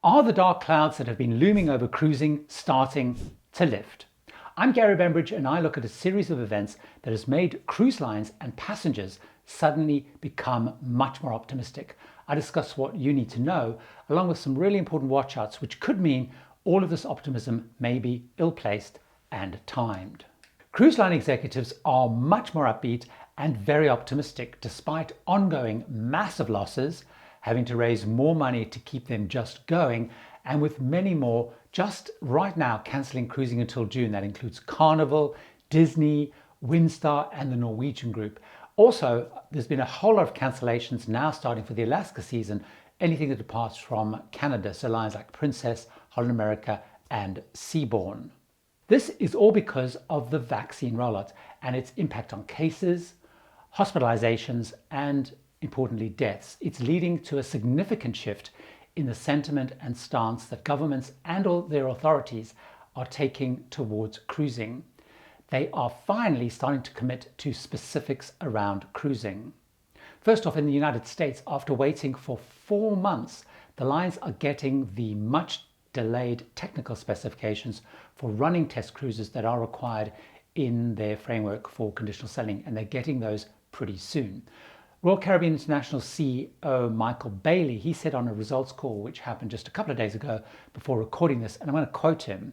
Are the dark clouds that have been looming over cruising starting to lift? I'm Gary Bembridge, and I look at a series of events that has made cruise lines and passengers suddenly become much more optimistic. I discuss what you need to know, along with some really important watch-outs, which could mean all of this optimism may be ill-placed and timed. Cruise line executives are much more upbeat and very optimistic, despite ongoing massive losses, having to raise more money to keep them just going, and with many more just right now cancelling cruising until June. That includes Carnival, Disney, Windstar and the Norwegian Group. Also, there's been a whole lot of cancellations now starting for the Alaska season, anything that departs from Canada, so lines like Princess, Holland America and Seabourn. This is all because of the vaccine rollout and its impact on cases, hospitalizations and importantly deaths. It's leading to a significant shift in the sentiment and stance that governments and all their authorities are taking towards cruising. They are finally starting to commit to specifics around cruising. First off, in the United States, after waiting for 4 months, the lines are getting the much delayed technical specifications for running test cruises that are required in their framework for conditional sailing, and they're getting those pretty soon. Royal Caribbean International CEO Michael Bailey, he said on a results call, which happened just a couple of days ago before recording this, and I'm going to quote him,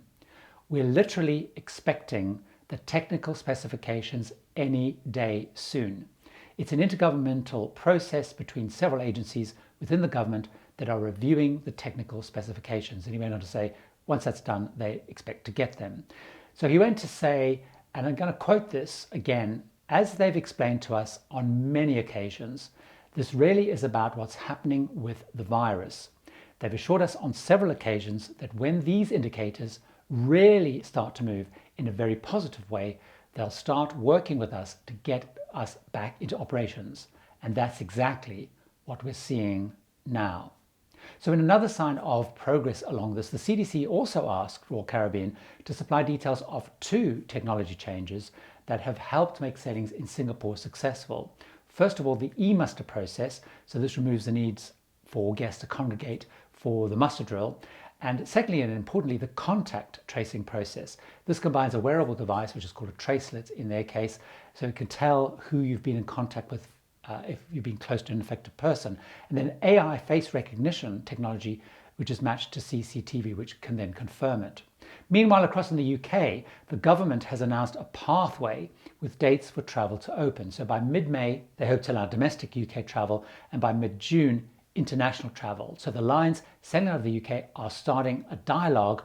"We're literally expecting the technical specifications any day soon. It's an intergovernmental process between several agencies within the government that are reviewing the technical specifications." And he went on to say, once that's done, they expect to get them. So he went to say, and I'm going to quote this again, "As they've explained to us on many occasions, this really is about what's happening with the virus. They've assured us on several occasions that when these indicators really start to move in a very positive way, they'll start working with us to get us back into operations." And that's exactly what we're seeing now. So in another sign of progress along this, the CDC also asked Royal Caribbean to supply details of 2 technology changes that have helped make sailings in Singapore successful. First of all, the e-muster process. So this removes the needs for guests to congregate for the muster drill. And secondly, and importantly, the contact tracing process. This combines a wearable device, which is called a tracelet in their case, so it can tell who you've been in contact with if you've been close to an infected person. And then AI face recognition technology, which is matched to CCTV, which can then confirm it. Meanwhile, across in the UK, the government has announced a pathway with dates for travel to open. So by mid-May, they hope to allow domestic UK travel, and by mid-June, international travel. So the lines sailing out of the UK are starting a dialogue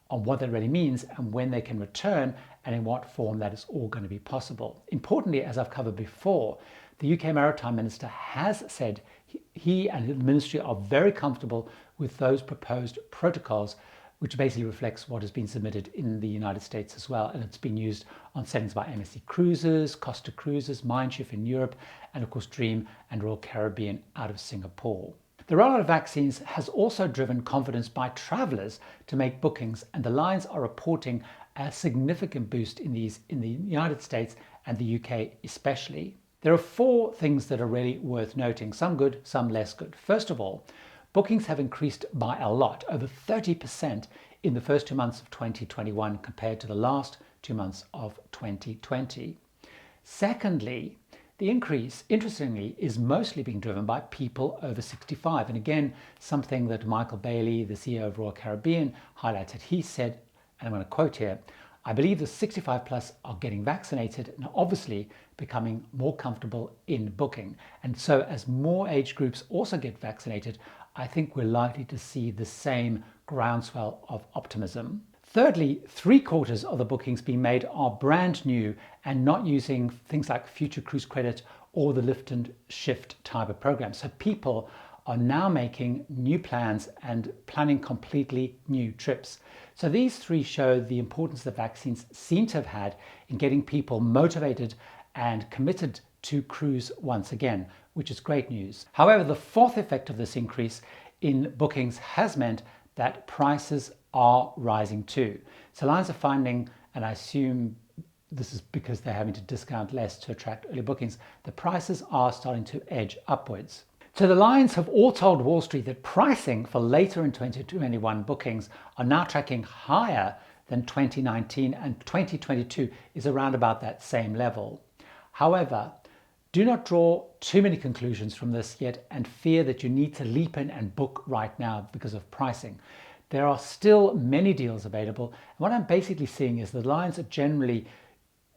on what that really means and when they can return and in what form that is all going to be possible. Importantly, as I've covered before, the UK Maritime Minister has said he and his ministry are very comfortable with those proposed protocols, which basically reflects what has been submitted in the United States as well. And it's been used on sailings by MSC Cruises, Costa Cruises, Mindshift in Europe, and of course Dream and Royal Caribbean out of Singapore. The rollout of vaccines has also driven confidence by travellers to make bookings, and the lines are reporting a significant boost in these in the United States and the UK especially. There are 4 things that are really worth noting, some good, some less good. First of all, bookings have increased by a lot, over 30% in the first 2 months of 2021 compared to the last 2 months of 2020. Secondly, the increase, interestingly, is mostly being driven by people over 65. And again, something that Michael Bailey, the CEO of Royal Caribbean, highlighted. He said, and I'm going to quote here, "I believe the 65 plus are getting vaccinated and obviously becoming more comfortable in booking. And so as more age groups also get vaccinated, I think we're likely to see the same groundswell of optimism." Thirdly, 3/4 of the bookings being made are brand new and not using things like future cruise credit or the lift and shift type of program. So people are now making new plans and planning completely new trips. So these 3 show the importance that vaccines seem to have had in getting people motivated and committed to cruise once again, which is great news. However, the 4th effect of this increase in bookings has meant that prices are rising too. So lines are finding, and I assume this is because they're having to discount less to attract early bookings, the prices are starting to edge upwards. So the lines have all told Wall Street that pricing for later in 2021 bookings are now tracking higher than 2019, and 2022 is around about that same level. However, do not draw too many conclusions from this yet and fear that you need to leap in and book right now because of pricing. There are still many deals available. And what I'm basically seeing is the lines are generally,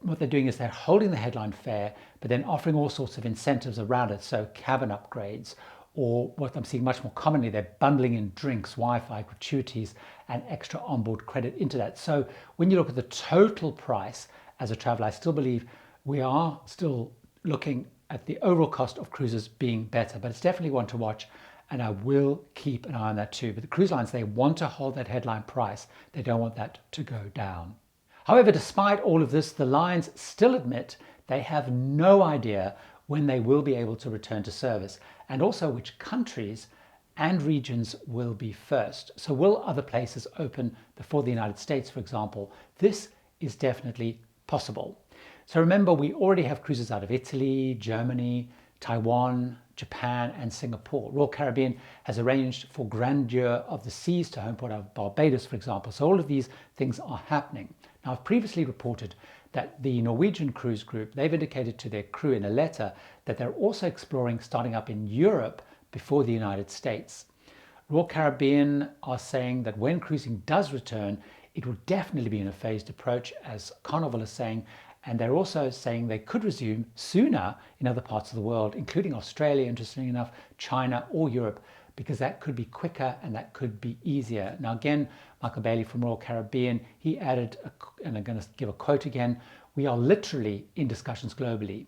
what they're doing is they're holding the headline fare, but then offering all sorts of incentives around it. So cabin upgrades, or what I'm seeing much more commonly, they're bundling in drinks, Wi-Fi, gratuities, and extra onboard credit into that. So when you look at the total price as a traveler, I still believe we are still looking at the overall cost of cruises being better, but it's definitely one to watch, and I will keep an eye on that too. But the cruise lines, they want to hold that headline price. They don't want that to go down. However, despite all of this, the lines still admit they have no idea when they will be able to return to service, and also which countries and regions will be first. So will other places open before the United States, for example? This is definitely possible. So remember, we already have cruises out of Italy, Germany, Taiwan, Japan, and Singapore. Royal Caribbean has arranged for Grandeur of the Seas to homeport out of Barbados, for example. So all of these things are happening. Now, I've previously reported that the Norwegian Cruise Group, they've indicated to their crew in a letter that they're also exploring starting up in Europe before the United States. Royal Caribbean are saying that when cruising does return, it will definitely be in a phased approach, as Carnival is saying, and they're also saying they could resume sooner in other parts of the world, including Australia, interestingly enough, China or Europe, because that could be quicker and that could be easier. Now again, Michael Bailey from Royal Caribbean, he added, and I'm going to give a quote again, "We are literally in discussions globally.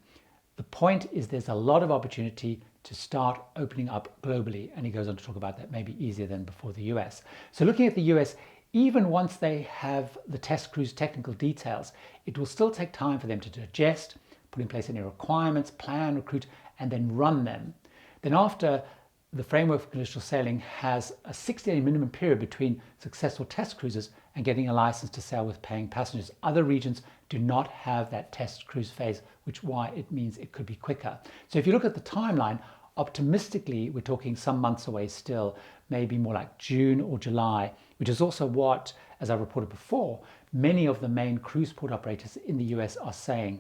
The point is there's a lot of opportunity to start opening up globally." And he goes on to talk about that maybe easier than before the US. So looking at the US, even once they have the test cruise technical details, it will still take time for them to digest, put in place any requirements, plan, recruit, and then run them. Then after the framework for conditional sailing has a 60-day minimum period between successful test cruises and getting a license to sail with paying passengers. Other regions do not have that test cruise phase, which why it means it could be quicker. So if you look at the timeline, optimistically, we're talking some months away still, maybe more like June or July, which is also what, as I reported before, many of the main cruise port operators in the US are saying.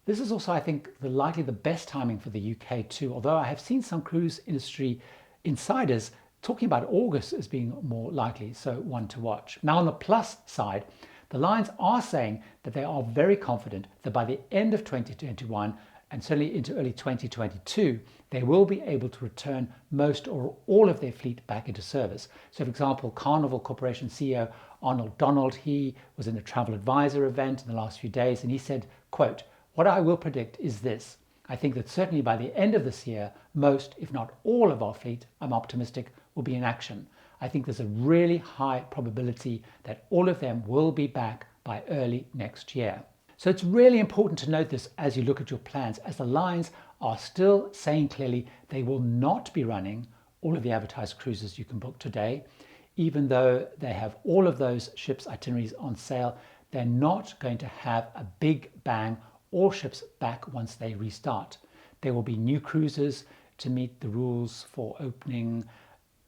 This is also, I think, likely the best timing for the UK too, although I have seen some cruise industry insiders talking about August as being more likely, so one to watch. Now on the plus side, the lines are saying that they are very confident that by the end of 2021 and certainly into early 2022, they will be able to return most or all of their fleet back into service. So for example, Carnival Corporation CEO Arnold Donald, he was in a travel advisor event in the last few days, and he said, quote, "What I will predict is this. I think that certainly by the end of this year, most, if not all of our fleet, I'm optimistic, will be in action. I think there's a really high probability that all of them will be back by early next year." So it's really important to note this as you look at your plans, as the lines are still saying clearly they will not be running all of the advertised cruises you can book today. Even though they have all of those ships' itineraries on sale, they're not going to have a big bang, all ships back once they restart. There will be new cruises to meet the rules for opening.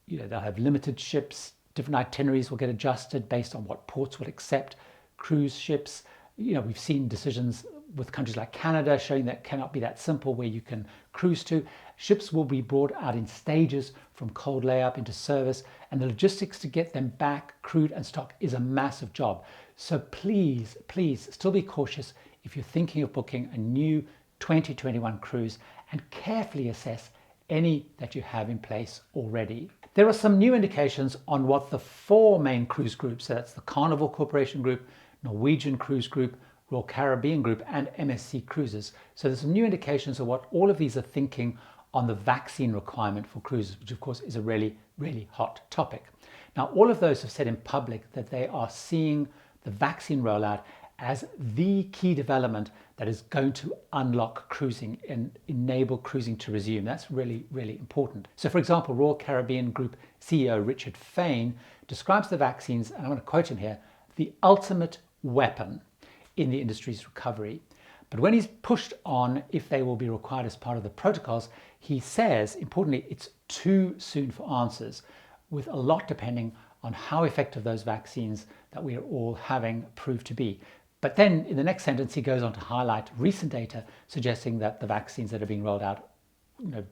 They'll have limited ships, different itineraries will get adjusted based on what ports will accept cruise ships. We've seen decisions with countries like Canada showing that it cannot be that simple where you can cruise to. Ships will be brought out in stages from cold layup into service, and the logistics to get them back crewed and stocked is a massive job. So please, please still be cautious if you're thinking of booking a new 2021 cruise, and carefully assess any that you have in place already. There are some new indications on what the four main cruise groups, so that's the Carnival Corporation Group, Norwegian Cruise Group, Royal Caribbean Group, and MSC Cruises. So there's some new indications of what all of these are thinking on the vaccine requirement for cruises, which of course is a really, really hot topic. Now, all of those have said in public that they are seeing the vaccine rollout as the key development that is going to unlock cruising and enable cruising to resume. That's really, really important. So for example, Royal Caribbean Group CEO Richard Fain describes the vaccines, and I'm going to quote him here, the ultimate weapon in the industry's recovery. But when he's pushed on if they will be required as part of the protocols, he says, importantly, it's too soon for answers, with a lot depending on how effective those vaccines that we are all having prove to be. But then in the next sentence, he goes on to highlight recent data suggesting that the vaccines that are being rolled out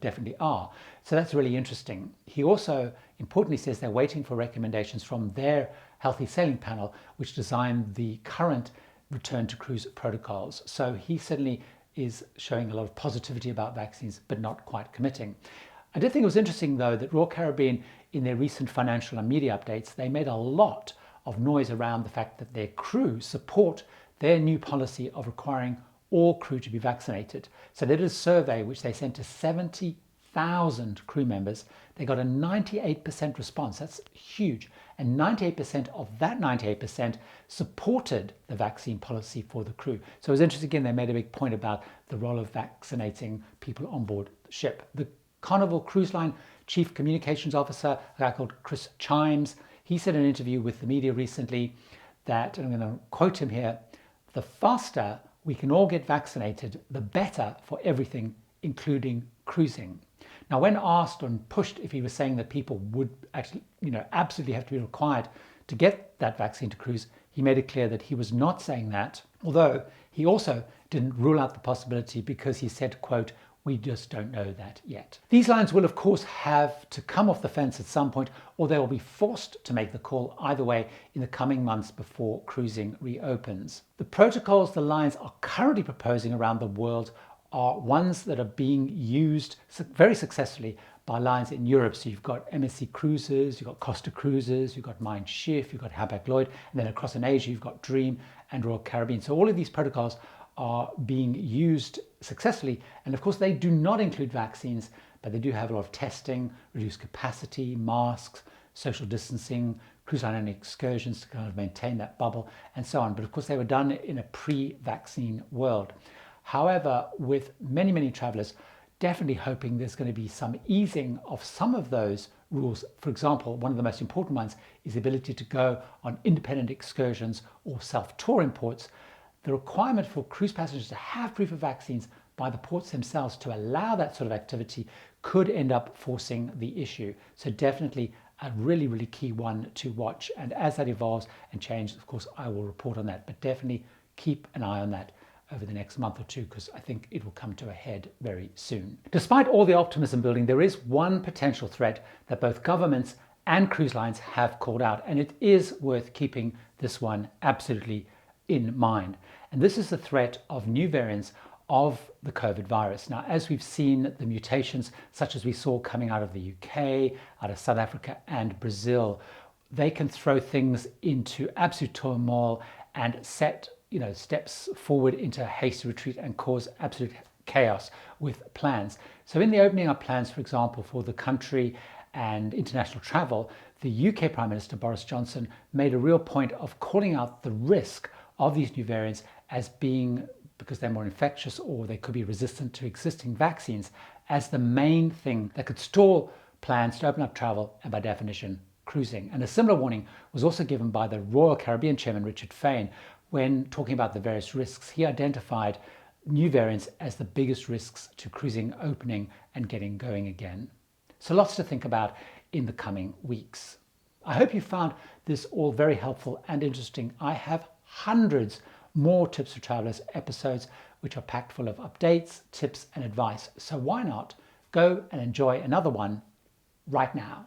definitely are. So that's really interesting. He also importantly says they're waiting for recommendations from their healthy sailing panel, which designed the current return to cruise protocols. So he certainly is showing a lot of positivity about vaccines, but not quite committing. I did think it was interesting, though, that Royal Caribbean, in their recent financial and media updates, they made a lot of noise around the fact that their crew support their new policy of requiring all crew to be vaccinated. So they did a survey which they sent to 70,000 crew members. They got a 98% response. That's huge. And 98% of that 98% supported the vaccine policy for the crew. So it was interesting, again, they made a big point about the role of vaccinating people on board the ship. The Carnival Cruise Line Chief Communications Officer, a guy called Chris Chimes, he said in an interview with the media recently that, and I'm going to quote him here, "The faster we can all get vaccinated, the better for everything, including cruising." Now, when asked and pushed if he was saying that people would actually, absolutely have to be required to get that vaccine to cruise, he made it clear that he was not saying that, although he also didn't rule out the possibility because he said, quote, "We just don't know that yet." These lines will, of course, have to come off the fence at some point, or they will be forced to make the call either way in the coming months before cruising reopens. The protocols the lines are currently proposing around the world are ones that are being used very successfully by lines in Europe. So you've got MSC Cruises, you've got Costa Cruises, you've got Mein Schiff, you've got Hapag-Lloyd, and then across in Asia, you've got Dream and Royal Caribbean. So all of these protocols are being used successfully. And of course, they do not include vaccines, but they do have a lot of testing, reduced capacity, masks, social distancing, cruise line excursions to kind of maintain that bubble and so on. But of course, they were done in a pre-vaccine world. However, with many, many travelers definitely hoping there's going to be some easing of some of those rules. For example, one of the most important ones is the ability to go on independent excursions or self-tour imports. The requirement for cruise passengers to have proof of vaccines by the ports themselves to allow that sort of activity could end up forcing the issue. So definitely a really, really key one to watch. And as that evolves and changes, of course, I will report on that. But definitely keep an eye on that over the next month or two, because I think it will come to a head very soon. Despite all the optimism building, there is one potential threat that both governments and cruise lines have called out, and it is worth keeping this one absolutely in mind. And this is the threat of new variants of the COVID virus. Now, as we've seen the mutations, such as we saw coming out of the UK, out of South Africa and Brazil, they can throw things into absolute turmoil and set steps forward into a hasty retreat and cause absolute chaos with plans. So in the opening up plans, for example, for the country and international travel, the UK Prime Minister Boris Johnson made a real point of calling out the risk of these new variants as being, because they're more infectious or they could be resistant to existing vaccines, as the main thing that could stall plans to open up travel and, by definition, cruising. And a similar warning was also given by the Royal Caribbean Chairman Richard Fain when talking about the various risks. He identified new variants as the biggest risks to cruising opening and getting going again. So lots to think about in the coming weeks. I hope you found this all very helpful and interesting. I have hundreds more Tips for Travelers episodes which are packed full of updates, tips and advice. So why not go and enjoy another one right now?